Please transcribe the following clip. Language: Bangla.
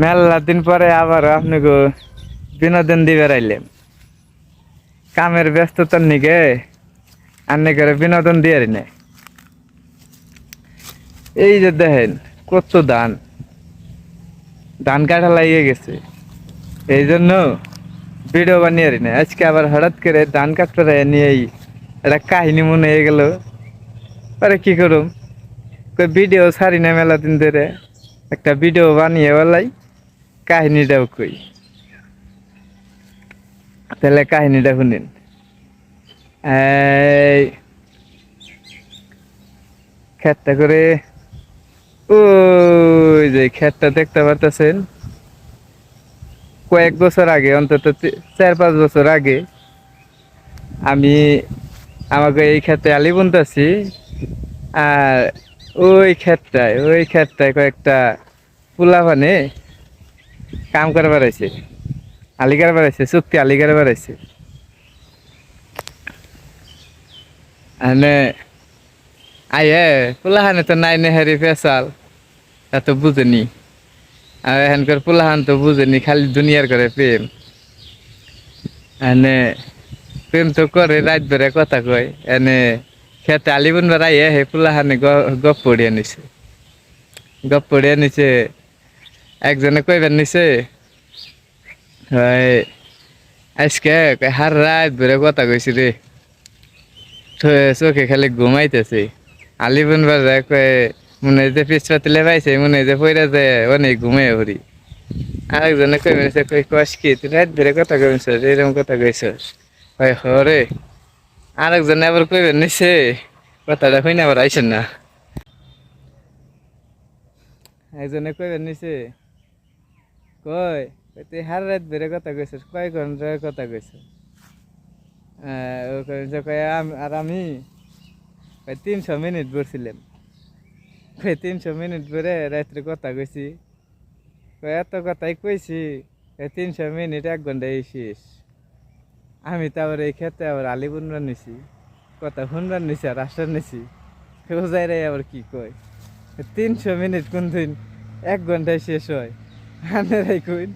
মেলা দিন পরে আবার আপনাকে বিনোদন দিবে রাইলেন কামের ব্যস্ততার নিকে আন্নে করে বিনোদন দিয়ে না। এই যে দেখেন কত ধান ধান কাটা লাগিয়ে গেছে, এই জন্য ভিডিও বানিয়ে না। আজকে আবার হঠাৎ করে ধান কাটতে নিয়েই একটা কাহিনী মনে হয়ে গেল। আরে কি করুম, কই ভিডিও ছাড়ি না মেলা দিন ধরে, একটা ভিডিও বানিয়ে বলাই কাহিনীটাও কই। তাহলে কাহিনীটা শুনিন। এই খেতটা করে, ওই যে খেতটা দেখতে পারতেছেন, কয়েক বছর আগে, অন্তত 4-5 বছর আগে আমি আমাকে এই ক্ষেত্রে আলি বুনতেছি। আর ওই ক্ষেতটায় কয়েকটা পোলা মানে কাম করে বেড়াইছে, আলি করে বেড়াইছে, চুক্তি আলি করে বেড়াইছে। মানে আইয়ে পোলাহানে তো নাই নেহারি ফেসাল, তা তো বুঝেনি। আর এখানকার পোলাহান তো বুঝেনি, খালি দুনিয়ার করে প্রেম। এনে প্রেম তো করে, রাত বেড়ে কথা কয়। এনে খেতে আলি বুনবার আইয়ে হে পোলাহানে গপ পড়িয়ে নিছে, গপ পড়িয়ে নিছে। একজনে কইবার নিছে, হয় আজকে হার রাত বেড়ে কথা কইছি রে, চোখে খালি ঘুমাইতেছে। আলি বুনবার যায় কয়ে মনে হয় যে পিছ পাতিলে পাইছে, মনে হয় যে পয়রা যায় অনেক ঘুমাই হরি। আরেকজনে কই মেরেছে, কই কস কি তুই রাত বেড়ে কথা কইছ, এরকম কথা কইছ? হয় হরে। আরেকজনে আবার কইবেন নিছে, কথাটা কই না আবার আইসেন না। একজনে কইবেন নিছে, কই তুই হার রাত বেড়ে কথা কইছ, কয় ঘন্টার কথা কইছ? ও কইছে কয় আর আমি 300 মিনিট বসছিলাম। কই 300 মিনিট পরে রাত্রে কথা কইছি? কই এত কথাই কইছি, 300 মিনিট 1 ঘন্টায় শেষ। আমি তো আবার এই ক্ষেত্রে আবার আলি বুনবার নিছি, কথা শুনবার নিছি আর আসার নিছি। বোঝাই রে আবার কি কয়, 300 মিনিট কোন দিন 1 ঘন্টায় শেষ হয়? আনেরাই কইন।